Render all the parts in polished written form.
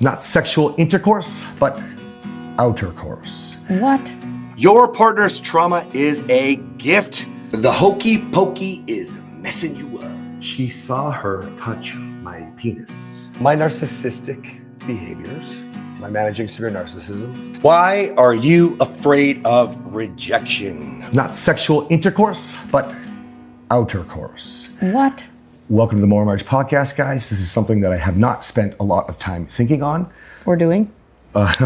Not sexual intercourse, but outercourse. What? Your partner's trauma is a gift. The hokey pokey is messing you up. She saw her touch my penis. My narcissistic behaviors, my managing severe narcissism. Why are you afraid of rejection? Not sexual intercourse, but outercourse. What? Welcome to the Morrow Marriage podcast, guys. This is something that I have not spent a lot of time thinking on. Or doing. But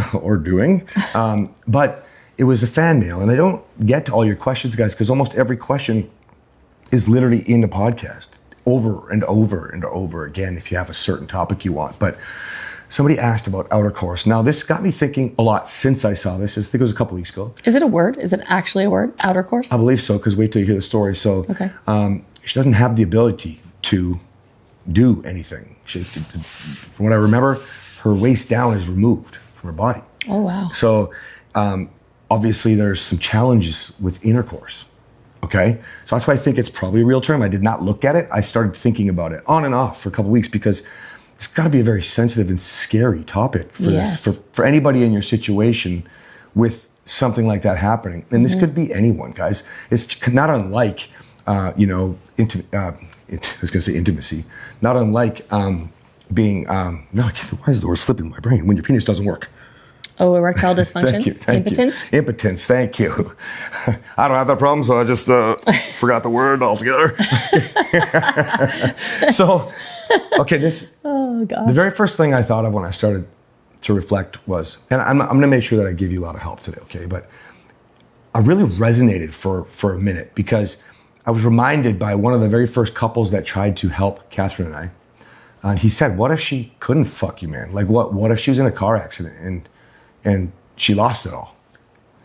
it was a fan mail, and I don't get to all your questions, guys, because almost every question is literally in the podcast over and over and over again if you have a certain topic you want. But somebody asked about outercourse. Now, this got me thinking a lot since I saw this. I think it was a couple weeks ago. Is it a word? Is it actually a word? Outercourse? I believe so, because wait till you hear the story. So Okay. She doesn't have the ability to do anything. From what I remember, her waist down is removed from her body. Oh, wow. So obviously there's some challenges with intercourse, okay? So that's why I think it's probably a real term. I did not look at it. I started thinking about it on and off for a couple of weeks because it's got to be a very sensitive and scary topic for this, for anybody in your situation with something like that happening. And this could be anyone, guys. It's not unlike, I was going to say intimacy, not unlike being, why is the word slipping in my brain? When your penis doesn't work. Oh, erectile dysfunction? Thank Impotence? you. Impotence, thank you. I don't have that problem, so I just forgot the word altogether. So, okay, Oh, God. the very first thing I thought of when I started to reflect was, and I'm going to make sure that I give you a lot of help today, okay? But I really resonated for a minute because I was reminded by one of the very first couples that tried to help Kathryn and I. And he said, what if she couldn't fuck you, man? Like, what if she was in a car accident and she lost it all?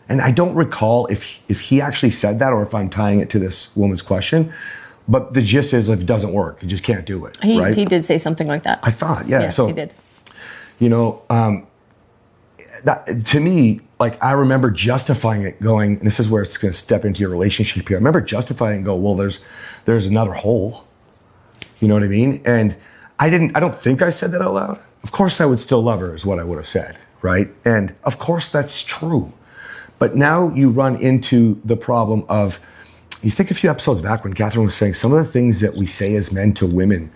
And I don't recall if he actually said that or if I'm tying it to this woman's question. But the gist is, if it doesn't work, you just can't do it, right? He did say something like that. I thought, yeah. Yes, so, he did. That, to me, like, I remember justifying it going, and this is where it's going to step into your relationship here. I remember justifying it and go, well, there's another hole. You know what I mean? And I don't think I said that out loud. Of course I would still love her is what I would have said, right? And of course that's true. But now you run into the problem of, you think a few episodes back when Kathryn was saying some of the things that we say as men to women,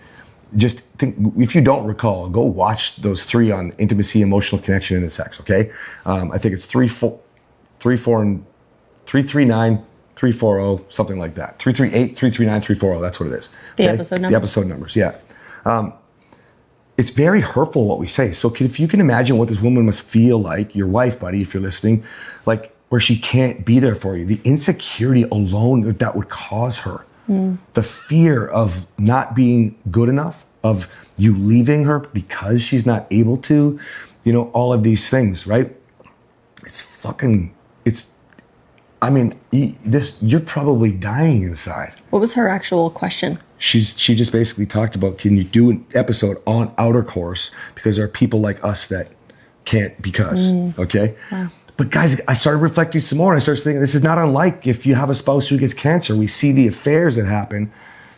just think, if you don't recall, go watch those 3 on intimacy, emotional connection, and sex, okay? I think it's 339, 340, something like that. 338, 339, 340, that's what it is. The Okay? episode numbers? The episode numbers, yeah. It's very hurtful what we say. So if you can imagine what this woman must feel like, your wife, buddy, if you're listening, like where she can't be there for you, the insecurity alone that would cause her, the fear of not being good enough, of you leaving her because she's not able to, all of these things, right? You're probably dying inside. What was her actual question? She just basically talked about, can you do an episode on outercourse because there are people like us that can't okay? Wow. But guys, I started reflecting some more and I started thinking, this is not unlike if you have a spouse who gets cancer. We see the affairs that happen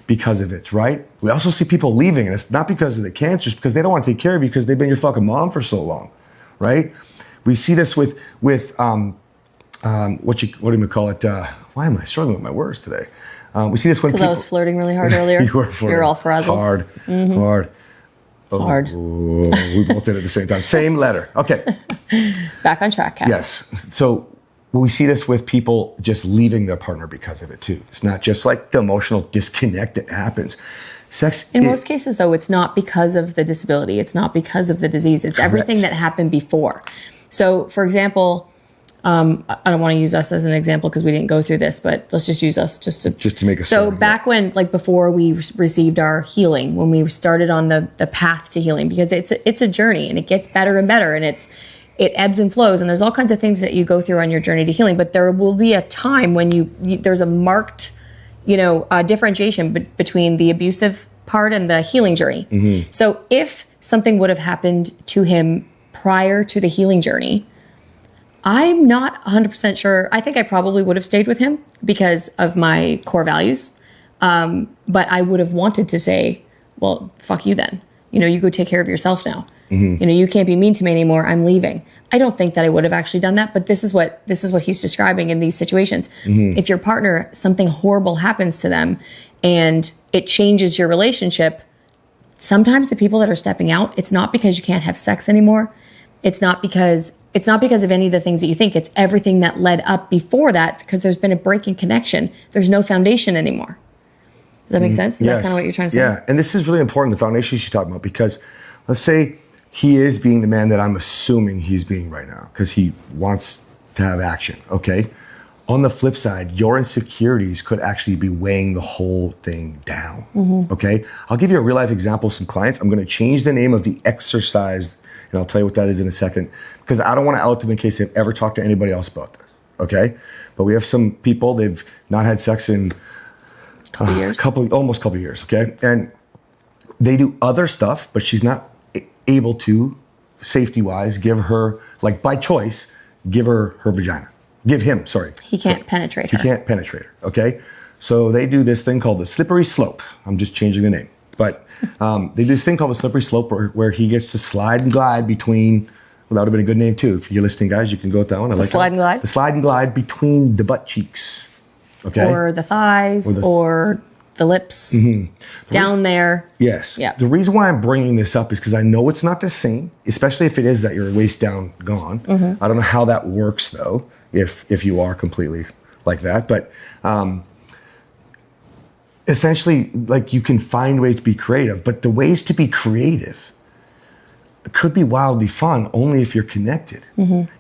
because of it, right? We also see people leaving, and it's not because of the cancer, it's because they don't want to take care of you because they've been your fucking mom for so long, right? We see this with what do you call it? Why am I struggling with my words today? We see this when people... Because I was flirting really hard earlier. You were flirting. You're all frazzled. Hard. Hard. Oh, we both did it at the same time. Same letter. Okay. Back on track, Cass. Yes. So we see this with people just leaving their partner because of it too. It's not just like the emotional disconnect that happens. In most cases, though, it's not because of the disability. It's not because of the disease. It's everything that happened before. So, for example, I don't want to use us as an example because we didn't go through this, but let's just use us just to make a story. So back when, like before we received our healing, when we started on the path to healing, because it's a journey and it gets better and better, and it ebbs and flows, and there's all kinds of things that you go through on your journey to healing. But there will be a time when there's a marked, differentiation between the abusive part and the healing journey. Mm-hmm. So if something would have happened to him prior to the healing journey, I'm not 100% sure. I think I probably would have stayed with him because of my core values. But I would have wanted to say, well, fuck you then. You go take care of yourself now. You can't be mean to me anymore. I'm leaving. I don't think that I would have actually done that, but this is what he's describing in these situations. If your partner, something horrible happens to them and it changes your relationship, sometimes the people that are stepping out, it's not because you can't have sex anymore. It's not because of any of the things that you think. It's everything that led up before that, because there's been a break in connection. There's no foundation anymore. Does that make sense? Is that kind of what you're trying to say? Yeah, and this is really important, the foundation she's talking about, because let's say he is being the man that I'm assuming he's being right now, because he wants to have action, okay? On the flip side, your insecurities could actually be weighing the whole thing down, okay? I'll give you a real life example of some clients. I'm gonna change the name of the exercise, and I'll tell you what that is in a second, because I don't wanna out them in case they've ever talked to anybody else about this, okay? But we have some people, they've not had sex in almost couple years, okay? And they do other stuff, but she's not able to, safety-wise, give her, like by choice, give her vagina. Give him, sorry. He can't penetrate her. He can't penetrate her, okay? So they do this thing called the slippery slope. I'm just changing the name. But they do this thing called the slippery slope where he gets to slide and glide between, well, that would have been a good name too. If you're listening, guys, you can go with that one. I like slide and glide? The slide and glide between the butt cheeks, okay? Or the thighs, or the lips, down there. Yes. Yeah. The reason why I'm bringing this up is because I know it's not the same, especially if it is that you're waist down gone. I don't know how that works though, if you are completely like that. But essentially, like, you can find ways to be creative, but the ways to be creative could be wildly fun only if you're connected.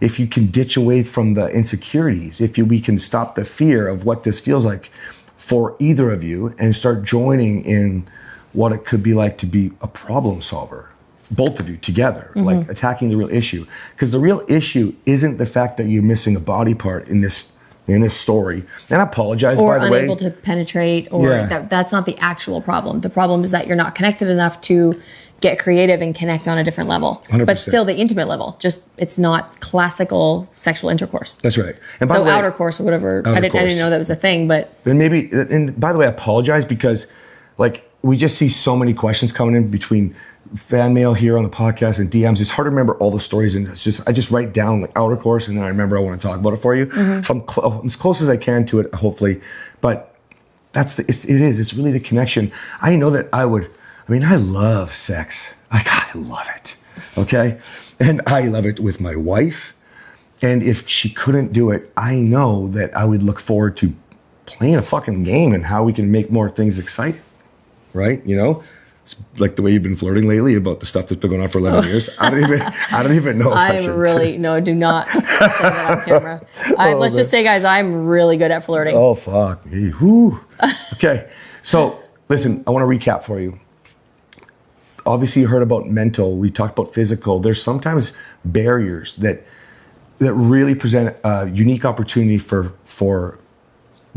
If you can ditch away from the insecurities, we can stop the fear of what this feels like for either of you and start joining in what it could be like to be a problem solver, both of you together, like attacking the real issue. Because the real issue isn't the fact that you're missing a body part in this story. And I apologize, by the way. Or unable to penetrate, or that's not the actual problem. The problem is that you're not connected enough to get creative and connect on a different level. 100%. But still the intimate level. Just, it's not classical sexual intercourse. That's right. And by so the way, outercourse or whatever. I didn't know that was a thing, but. And by the way, I apologize because, like, we just see so many questions coming in between fan mail here on the podcast and DMs. It's hard to remember all the stories, and I just write down like Outercourse, and then I remember I want to talk about it for you. So I'm as close as I can to it, hopefully. But it's really the connection. I know that I love sex. I love it. Okay? And I love it with my wife. And if she couldn't do it, I know that I would look forward to playing a fucking game and how we can make more things exciting. Right? You know? It's like the way you've been flirting lately about the stuff that's been going on for 11 years. I don't even know if I should. No, do not say that on camera. Let's just say, guys, I'm really good at flirting. Oh, fuck. Whew. Okay. So, listen, I want to recap for you. Obviously, you heard about mental. We talked about physical. There's sometimes barriers that really present a unique opportunity for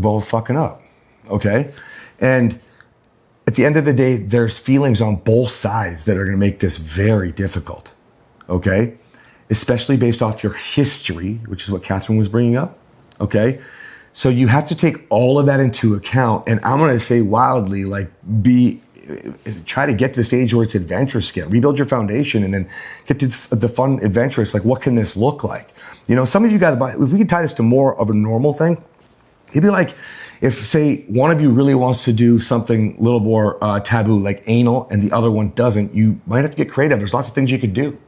fucking up. Okay? And at the end of the day, there's feelings on both sides that are going to make this very difficult. Okay? Especially based off your history, which is what Kathryn was bringing up. Okay? So you have to take all of that into account. And I'm going to say wildly, like, try to get to the stage where it's adventurous again. Rebuild your foundation and then get to the fun, adventurous. Like, what can this look like? You know, some of you guys, if we could tie this to more of a normal thing, it'd be like if, say, one of you really wants to do something a little more taboo, like anal, and the other one doesn't, you might have to get creative. There's lots of things you could do.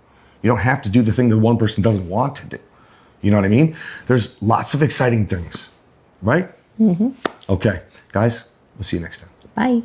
You don't have to do the thing that one person doesn't want to do. You know what I mean? There's lots of exciting things, right? Okay, guys, we'll see you next time. Bye.